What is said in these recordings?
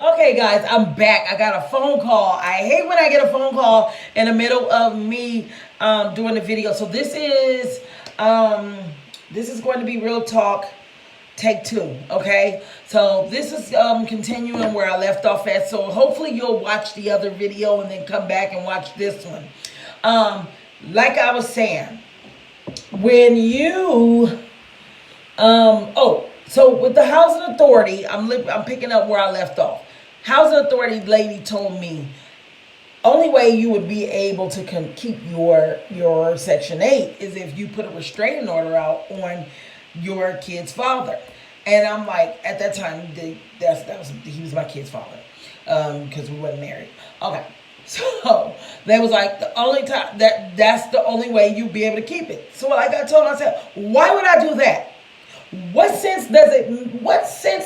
Okay, guys, I'm back. I got a phone call. I hate when I get a phone call in the middle of me doing the video. So um, this is going to be real talk. Take two, okay? So this is continuing where I left off at. So hopefully you'll watch the other video and then come back and watch this one. Um, like I was saying, when you so with the housing authority, I'm picking up where I left off. Housing authority lady told me only way you would be able to keep your Section 8 is if you put a restraining order out on your kid's father. And I'm like, at that time, he was my kid's father, because we weren't married. Okay, so they was like the only time that's the only way you'd be able to keep it. So like I told myself, why would I do that? What sense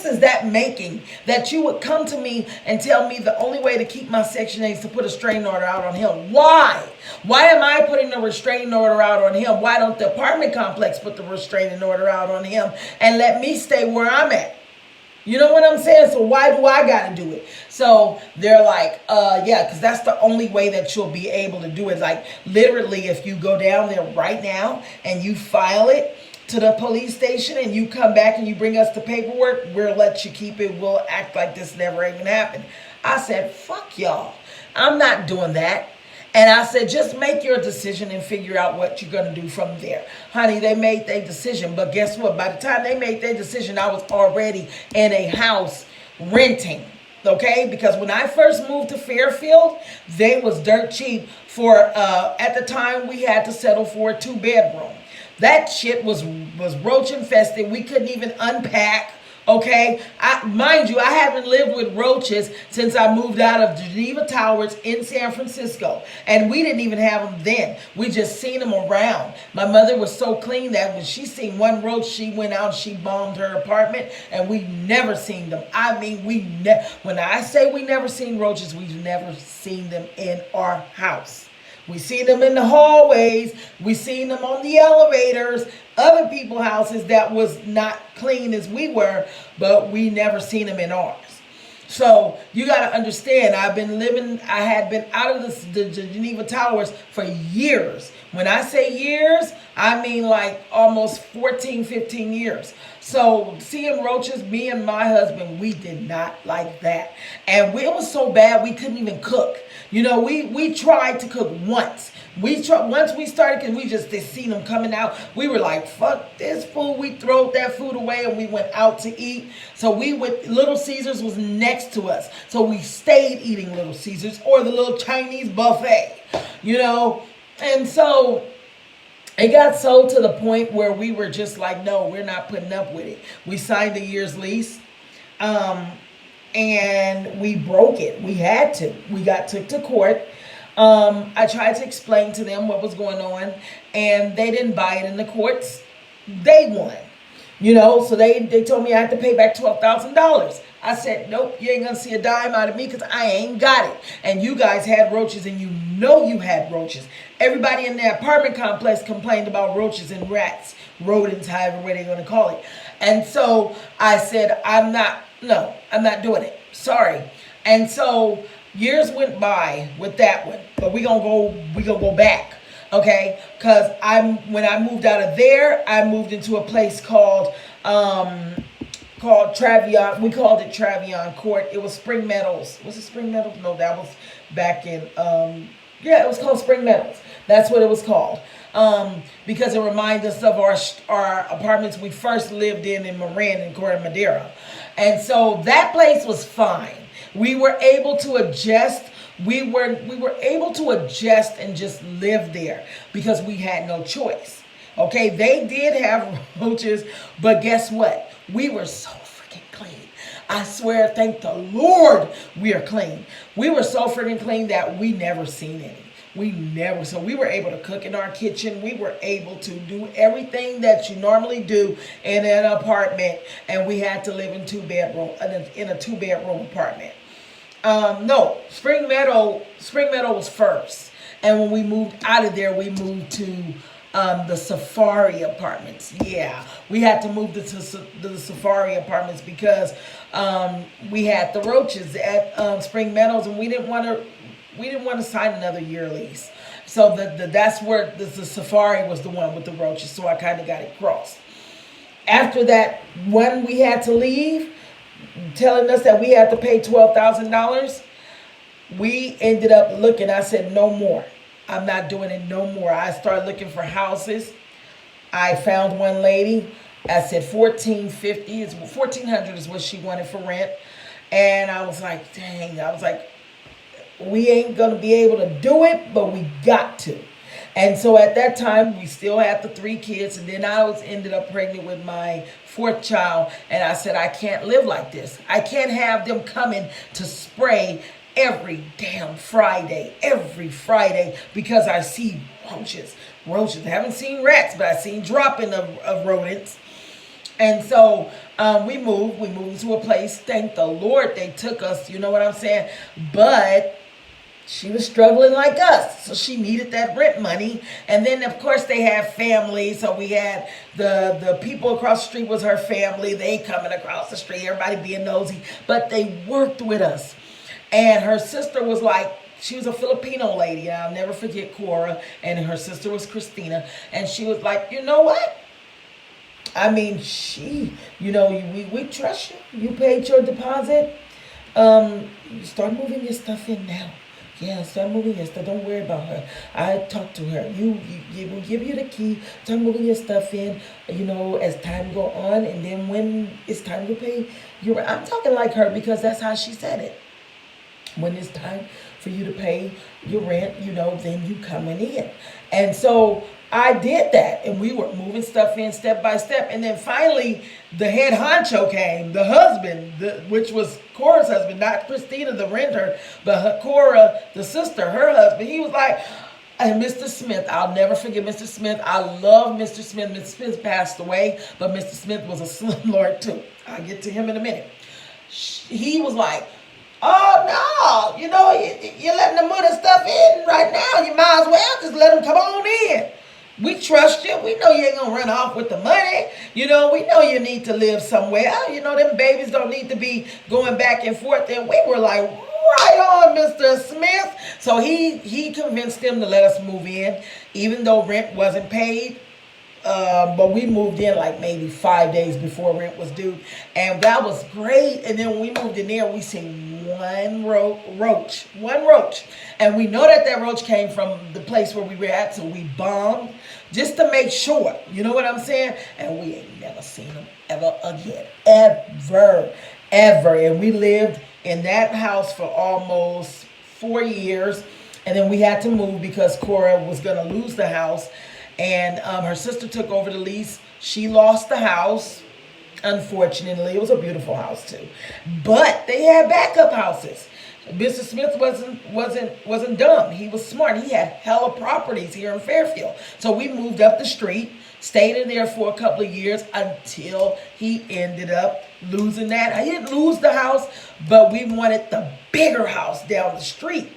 is that making that you would come to me and tell me the only way to keep my Section 8 is to put a restraining order out on him? Why am I putting the restraining order out on him? Why don't the apartment complex put the restraining order out on him and let me stay where I'm at? You know what I'm saying? So why do I got to do it? So they're like, yeah, because that's the only way that you'll be able to do it. Like literally, if you go down there right now and you file it to the police station and you come back and you bring us the paperwork, we'll let you keep it. We'll act like this never even happened. I said, fuck y'all. I'm not doing that. And I said, just make your decision and figure out what you're going to do from there. Honey, they made their decision. But guess what? By the time they made their decision, I was already in a house renting. Okay? Because when I first moved to Fairfield, they was dirt cheap for, at the time, we had to settle for a 2-bedroom. That shit was roach infested. We couldn't even unpack. Okay, mind you, I haven't lived with roaches since I moved out of Geneva Towers in San Francisco, and we didn't even have them then. We just seen them around. My mother was so clean that when she seen one roach, she went out, she bombed her apartment, and we never seen them. I mean, when I say we never seen roaches, we've never seen them in our house. We seen them in the hallways. We seen them on the elevators. Other people's houses that was not clean as we were, but we never seen them in ours. So you got to understand, I had been out of the Geneva Towers for years. When I say years, I mean like almost 14, 15 years. So seeing roaches, me and my husband, we did not like that. And it was so bad we couldn't even cook. You know, we tried to cook once. Once we started, because we just seen them coming out. We were like, fuck this food. We threw that food away and we went out to eat. So Little Caesars was next to us. So we stayed eating Little Caesars or the little Chinese buffet, you know. And so it got so to the point where we were just like, no, we're not putting up with it. We signed a year's lease. And we broke it. We had to. We took to court. I tried to explain to them what was going on, and they didn't buy it in the courts. They won. You know, so they told me I had to pay back $12,000. I said, nope, you ain't gonna see a dime out of me because I ain't got it. And you guys had roaches, and you know you had roaches. Everybody in the apartment complex complained about roaches and rats, rodents, however way they're gonna call it. And so I said, I'm not doing it. Sorry. And so years went by with that one, but we gonna go back. Okay, because when I moved out of there, I moved into a place called Travion. We called it Travion Court. It was Spring Meadows. Was it Spring Meadows? No, that was back in it was called Spring Meadows. That's what it was called. Because it reminds us of our apartments we first lived in Marin and Corte Madera. And so that place was fine. We were able to adjust. We were able to adjust and just live there because we had no choice. Okay, they did have roaches, but guess what? We were so freaking clean. I swear, thank the Lord, we are clean. We were so freaking clean that we never seen any. So we were able to cook in our kitchen. We were able to do everything that you normally do in an apartment, and we had to live in a 2-bedroom apartment. No, Spring Meadow was first. And when we moved out of there, we moved to the Safari Apartments. Yeah, we had to move to the Safari Apartments because we had the roaches at Spring Meadows, and we didn't want to sign another year lease. So that's where the Safari was the one with the roaches. So I kind of got it crossed. After that, when we had to leave, telling us that we had to pay $12,000, we ended up looking. I said, no more. I'm not doing it no more. I started looking for houses. I found one lady. I said 1450 is 1400 is what she wanted for rent. And I was like, dang. I was like, we ain't gonna be able to do it, but we got to. And so at that time, we still had the 3 kids, and then I ended up pregnant with my 4th child, and I said, I can't live like this. I can't have them coming to spray every Friday, because I see roaches. I haven't seen rats, but I've seen dropping of rodents. And so we moved into a place. Thank the Lord they took us, you know what I'm saying? But she was struggling like us, so she needed that rent money. And then, of course, they have family. So we had the people across the street was her family. They coming across the street, everybody being nosy. But they worked with us. And her sister was like, she was a Filipino lady. I'll never forget Cora. And her sister was Christina. And she was like, you know what? I mean, we trust you. You paid your deposit. Start moving your stuff in now. Yeah, start moving your stuff. Don't worry about her. I talked to her. We'll give you the key. Start moving your stuff in, as time go on. And then when it's time to pay I'm talking like her because that's how she said it. When it's time for you to pay your rent, then you coming in. And so I did that, and we were moving stuff in step by step. And then finally, the head honcho came, the husband, which was Cora's husband, not Christina, the renter, but Cora, the sister, her husband. He was like, and Mr. Smith, I'll never forget Mr. Smith. I love Mr. Smith. Mr. Smith passed away, but Mr. Smith was a slumlord too. I'll get to him in a minute. He was like, oh no, you're letting them move the stuff in right now. You might as well just let them come on in. We trust you. We know you ain't going to run off with the money. We know you need to live somewhere. Them babies don't need to be going back and forth. And we were like, right on, Mr. Smith. So he convinced them to let us move in, even though rent wasn't paid. But we moved in like maybe 5 days before rent was due. And that was great. And then when we moved in there, we seen one roach. And we know that roach came from the place where we were at. So we bombed just to make sure. You know what I'm saying? And we ain't never seen them ever again. Ever. And we lived in that house for almost 4 years. And then we had to move because Cora was going to lose the house. And her sister took over the lease. She lost the house. Unfortunately, it was a beautiful house too. But they had backup houses. Mr. Smith wasn't dumb. He was smart. He had hella properties here in Fairfield. So we moved up the street, stayed in there for a couple of years until he ended up losing that. He didn't lose the house, but we wanted the bigger house down the street.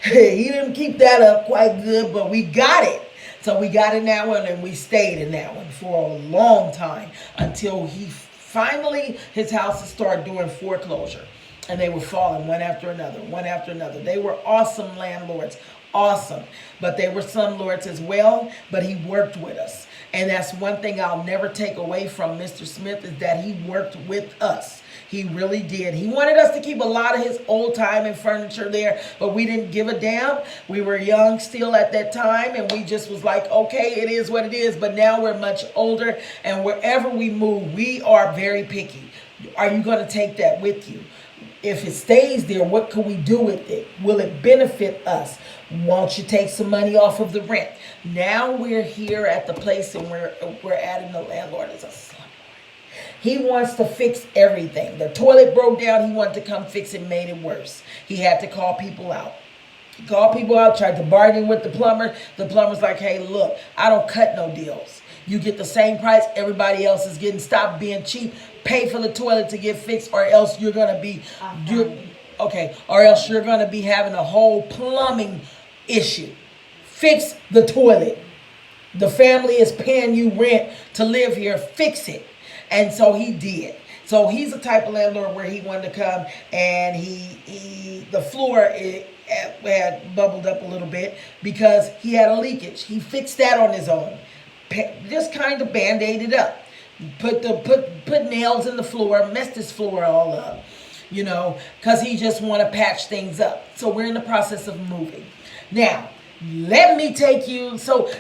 He didn't keep that up quite good, but we got it. So we got in that one, and we stayed in that one for a long time until his houses started doing foreclosure. And they were falling one after another. They were awesome landlords, awesome. But they were slumlords as well, but he worked with us. And that's one thing I'll never take away from Mr. Smith is that he worked with us. He really did. He wanted us to keep a lot of his old time and furniture there, but we didn't give a damn. We were young still at that time, and we just was like, okay, it is what it is. But now we're much older, and wherever we move, we are very picky. Are you going to take that with you? If it stays there, what can we do with it? Will it benefit us? Won't you take some money off of the rent? Now we're here at the place, and we're adding the landlord as a slumlord. He wants to fix everything. The toilet broke down. He wanted to come fix it, made it worse. He had to call people out. He called people out, tried to bargain with the plumber. The plumber's like, hey, look, I don't cut no deals. You get the same price everybody else is getting. Stop being cheap. Pay for the toilet to get fixed, or else you're gonna be or else you're gonna be having a whole plumbing issue. Fix the toilet. The family is paying you rent to live here. Fix it. And so he did. So he's the type of landlord where he wanted to come, and the floor had bubbled up a little bit because he had a leakage. He fixed that on his own. Just kind of band-aided up. Put nails in the floor, messed his floor all up, because he just want to patch things up. So we're in the process of moving. Now, let me take you. So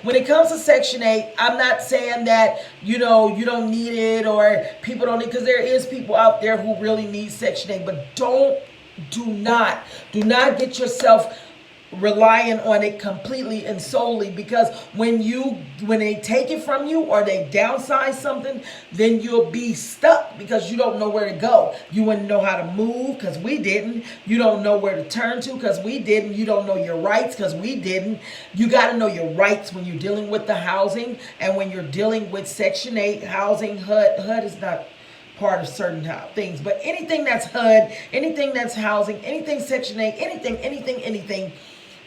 when it comes to Section 8, I'm not saying that you don't need it or people don't need, because there is people out there who really need Section 8. But do not get yourself relying on it completely and solely, because when they take it from you or they downsize something, then you'll be stuck because you don't know where to go. You wouldn't know how to move because we didn't. You don't know where to turn to because we didn't. You don't know your rights because we didn't. You got to know your rights when you're dealing with the housing, and when you're dealing with Section 8 housing. HUD is not part of certain things, but anything that's HUD, anything that's housing, anything Section 8, anything.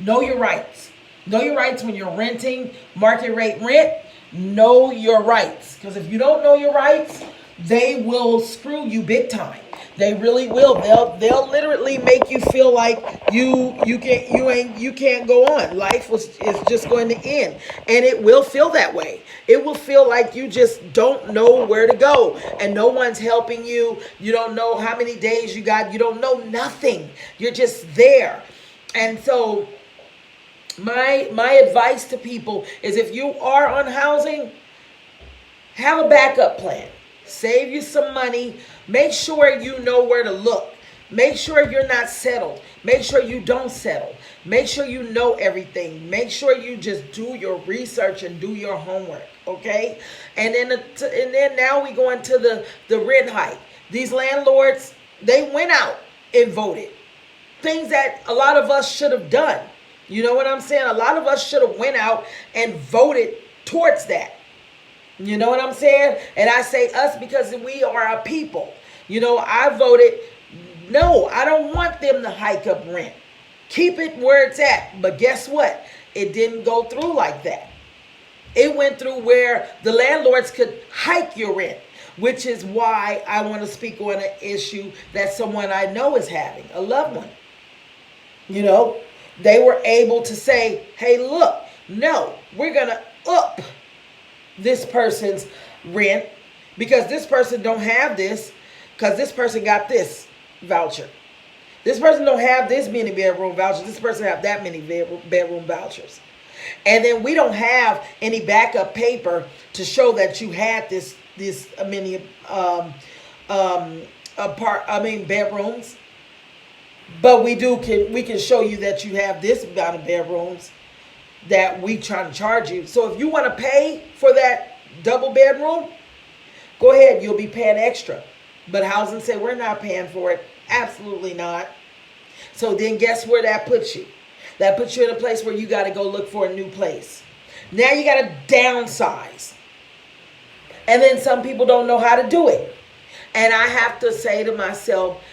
Know your rights. Know your rights when you're renting, market rate rent. Know your rights. Because if you don't know your rights, they will screw you big time. They really will. They'll literally make you feel like you can't go on. Life is just going to end. And it will feel that way. It will feel like you just don't know where to go. And no one's helping you. You don't know how many days you got. You don't know nothing. You're just there. And so my advice to people is, if you are on housing, have a backup plan. Save you some money. Make sure you know where to look. Make sure you're not settled. Make sure you don't settle. Make sure you know everything. Make sure you just do your research and do your homework, okay? And then now we go into the rent hike. These landlords, they went out and voted. Things that a lot of us should have done. You know what I'm saying? A lot of us should have went out and voted towards that. You know what I'm saying? And I say us because we are a people. I voted, no, I don't want them to hike up rent. Keep it where it's at. But guess what? It didn't go through like that. It went through where the landlords could hike your rent, which is why I want to speak on an issue that someone I know is having, a loved one. They were able to say, hey, look, no, we're going to up this person's rent because this person don't have this, because this person got this voucher. This person don't have this many bedroom vouchers. This person have that many bedroom vouchers. And then we don't have any backup paper to show that you had this many bedrooms. But we can show you that you have this amount of bedrooms that we trying to charge you. So if you want to pay for that double bedroom, go ahead, you'll be paying extra. But housing said, we're not paying for it. Absolutely not. So then guess where that puts you? That puts you in a place where you got to go look for a new place. Now you got to downsize. And then some people don't know how to do it. And I have to say to myself,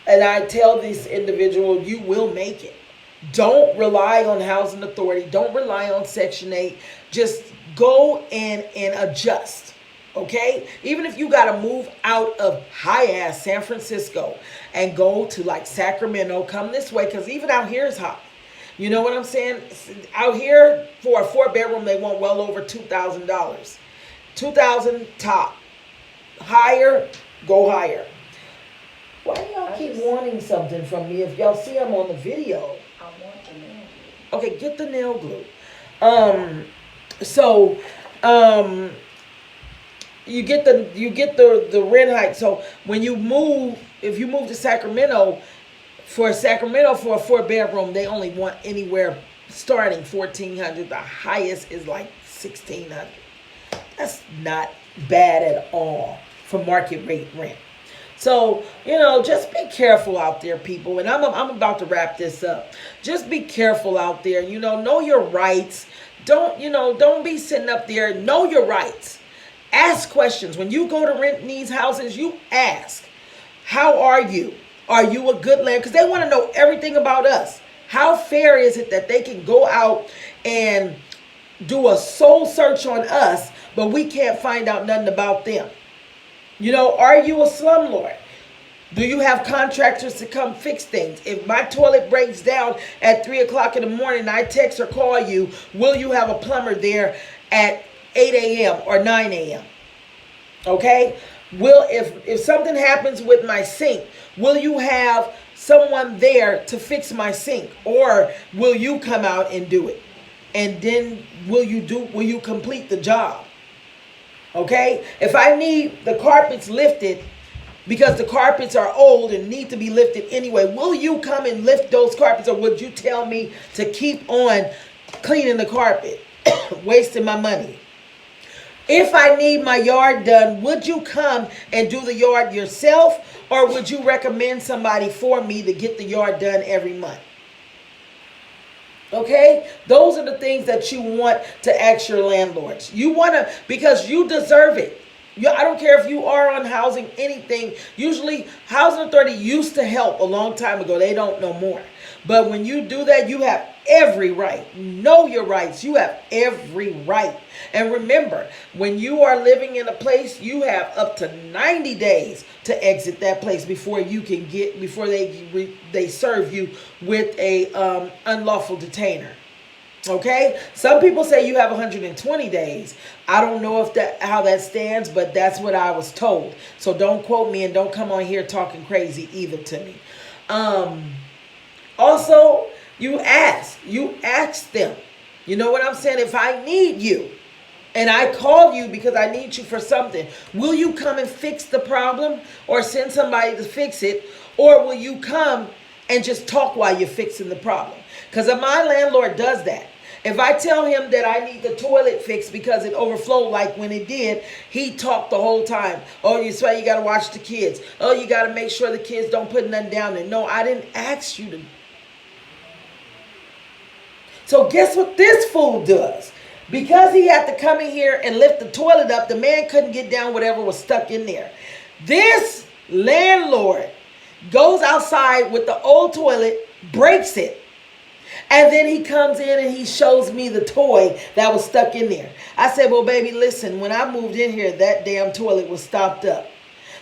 and I tell this individual, you will make it. Don't rely on housing authority. Don't rely on Section 8. Just go in and adjust. Okay? Even if you got to move out of high-ass San Francisco and go to like Sacramento, come this way, because even out here is hot. You know what I'm saying? Out here, for a 4-bedroom, they want well over $2,000. $2,000 top. Higher, go higher. Why do y'all keep wanting something from me? If y'all see I'm on the video. I want the nail glue. Okay, get the nail glue. You get the rent hike. So when you move, if you move to Sacramento for a 4-bedroom, they only want anywhere starting $1,400. The highest is like $1,600. That's not bad at all for market rate rent. So, just be careful out there, people. And I'm about to wrap this up. Just be careful out there. Know your rights. Don't be sitting up there. Know your rights. Ask questions. When you go to rent these houses, you ask, how are you? Are you a good land? Because they want to know everything about us. How fair is it that they can go out and do a soul search on us, but we can't find out nothing about them? You know, are you a slumlord? Do you have contractors to come fix things? If my toilet breaks down at 3 o'clock in the morning, I text or call you, will you have a plumber there at 8 a.m. or 9 a.m.? Okay? If something happens with my sink, will you have someone there to fix my sink? Or will you come out and do it? And then will you complete the job? Okay? If I need the carpets lifted because the carpets are old and need to be lifted anyway, will you come and lift those carpets, or would you tell me to keep on cleaning the carpet, wasting my money? If I need my yard done, would you come and do the yard yourself, or would you recommend somebody for me to get the yard done every month? Okay? Those are the things that you want to ask your landlords. You want to, because you deserve it. I don't care if you are on housing, anything. Usually, housing authority used to help a long time ago. They don't no more. But when you do that, you have every right. Know your rights. You have every right. And remember, when you are living in a place, you have up to 90 days to exit that place before they serve you with a unlawful detainer. Okay? Some people say you have 120 days. I don't know how that stands, but that's what I was told. So don't quote me and don't come on here talking crazy either to me. Also, you ask them. You know what I'm saying? If I need you and I call you because I need you for something, will you come and fix the problem or send somebody to fix it? Or will you come and just talk while you're fixing the problem? Because my landlord does that. If I tell him that I need the toilet fixed because it overflowed like when it did, he talked the whole time. Oh, you swear you got to watch the kids. Oh, you got to make sure the kids don't put nothing down there. No, I didn't ask you to. So guess what this fool does? Because he had to come in here and lift the toilet up, the man couldn't get down whatever was stuck in there. This landlord goes outside with the old toilet, breaks it, and then he comes in and he shows me the toy that was stuck in there. I said, well, baby, listen, when I moved in here, that damn toilet was stopped up.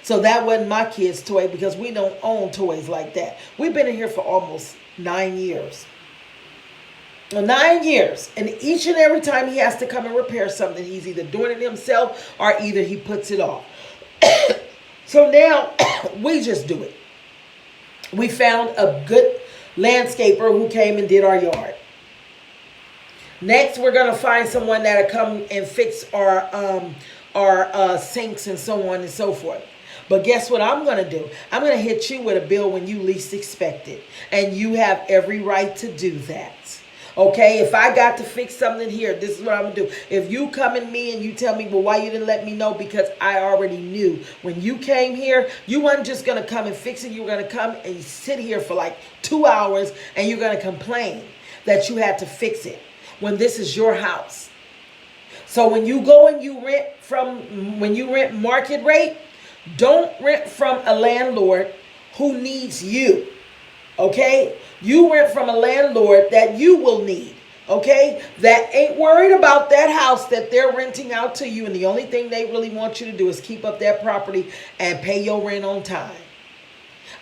So that wasn't my kid's toy because we don't own toys like that. We've been in here for almost 9 years. 9 years. And each and every time he has to come and repair something, he's either doing it himself or either he puts it off. So now we just do it. We found a good landscaper who came and did our yard. Next, we're going to find someone that'll come and fix our sinks and so on and so forth. But guess what I'm going to do? I'm going to hit you with a bill when you least expect it. And you have every right to do that. Okay, if I got to fix something here, this is what I'm going to do. If you come in me and you tell me, well, why you didn't let me know? Because I already knew. When you came here, you weren't just going to come and fix it. You were going to come and sit here for like 2 hours and you're going to complain that you had to fix it when this is your house. So when you go and you rent market rate, don't rent from a landlord who needs you. Okay? You rent from a landlord that you will need. Okay? That ain't worried about that house that they're renting out to you. And the only thing they really want you to do is keep up that property and pay your rent on time.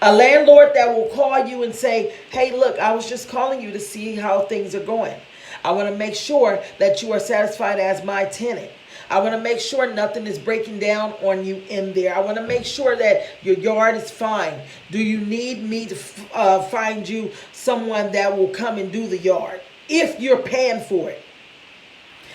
A landlord that will call you and say, hey, look, I was just calling you to see how things are going. I want to make sure that you are satisfied as my tenant. I want to make sure nothing is breaking down on you in there. I want to make sure that your yard is fine. Do you need me to find you someone that will come and do the yard? If you're paying for it.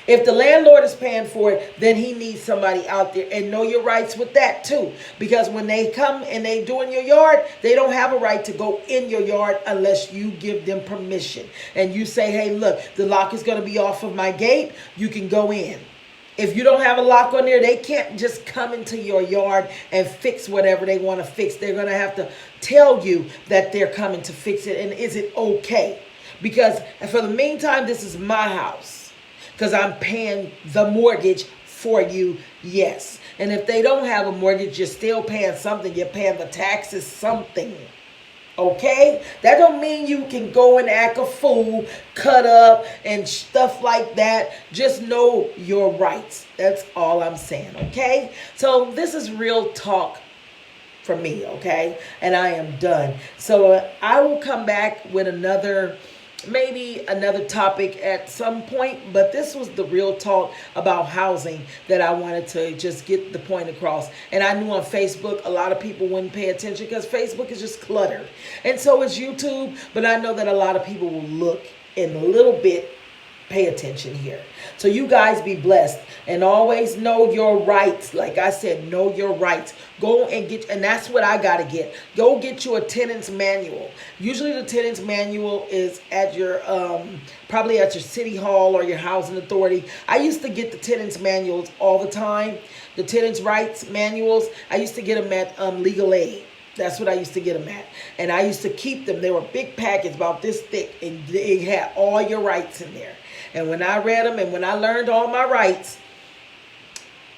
If the landlord is paying for it, then he needs somebody out there. And know your rights with that too. Because when they come and they do in your yard, they don't have a right to go in your yard unless you give them permission. And you say, hey, look, the lock is going to be off of my gate. You can go in. If you don't have a lock on there, they can't just come into your yard and fix whatever they want to fix. They're going to have to tell you that they're coming to fix it. And is it okay? Because for the meantime, this is my house. Because I'm paying the mortgage for you, yes. And if they don't have a mortgage, you're still paying something. You're paying the taxes, something. Okay? That don't mean you can go and act a fool, cut up, and stuff like that. Just know your rights. That's all I'm saying, okay? So this is real talk for me, okay? And I am done. So I will come back with maybe another topic at some point, but this was the real talk about housing that I wanted to just get the point across. And I knew on Facebook a lot of people wouldn't pay attention because Facebook is just cluttered, and so is YouTube. But I know that a lot of people will look in a little bit, pay attention here. So you guys be blessed and always know your rights. Like I said, know your rights. Go and get, and that's what I got to get. Go get you a tenant's manual. Usually the tenant's manual is at your, probably at your city hall or your housing authority. I used to get the tenant's manuals all the time. The tenant's rights manuals, I used to get them at Legal Aid. That's what I used to get them at. And I used to keep them. They were big packets about this thick, and they had all your rights in there. And when I read them and when I learned all my rights,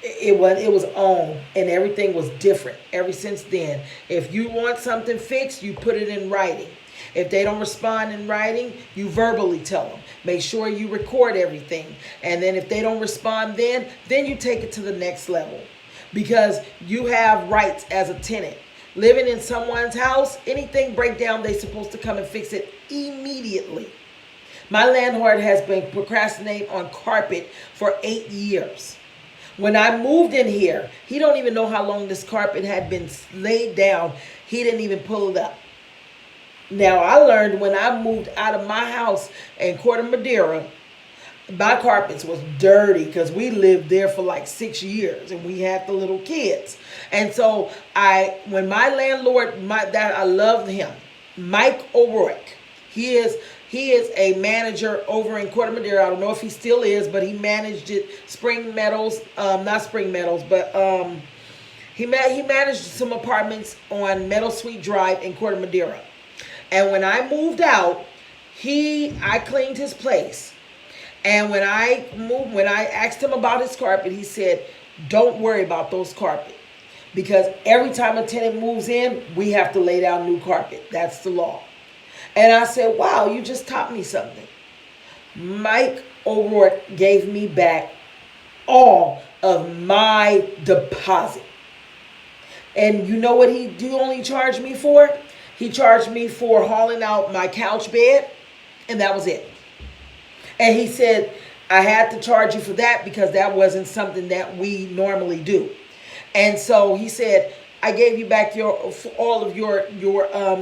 it was on, and everything was different ever since then. If you want something fixed, you put it in writing. If they don't respond in writing, you verbally tell them. Make sure you record everything. And then if they don't respond then you take it to the next level. Because you have rights as a tenant. Living in someone's house, anything break down, they're supposed to come and fix it immediately. My landlord has been procrastinating on carpet for 8 years. When I moved in here, he don't even know how long this carpet had been laid down. He didn't even pull it up. Now, I learned when I moved out of my house in Corte Madera, my carpets was dirty because we lived there for like 6 years and we had the little kids. And so when my landlord, I loved him, Mike O'Rourke, he is a manager over in Corte Madera. I don't know if he still is, but he managed it. Spring Meadows, not Spring Meadows, but he managed some apartments on Meadow Sweet Drive in Corte Madera. And when I moved out, I cleaned his place. And when I asked him about his carpet, he said, "Don't worry about those carpet, because every time a tenant moves in, we have to lay down new carpet. That's the law." And I said, "Wow, you just taught me something." Mike O'Rourke gave me back all of my deposit. And you know what he only charged me for? He charged me for hauling out my couch bed, and that was it. And he said, "I had to charge you for that because that wasn't something that we normally do." And so he said, "I gave you back all of your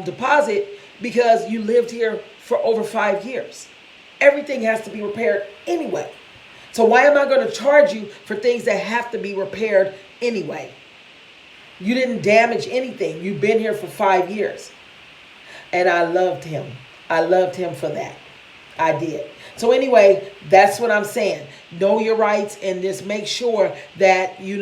deposit because you lived here for over 5 years. Everything has to be repaired anyway. So why am I going to charge you for things that have to be repaired anyway? You didn't damage anything. You've been here for 5 years." And I loved him. I loved him for that. I did. So anyway, that's what I'm saying. Know your rights and just make sure that you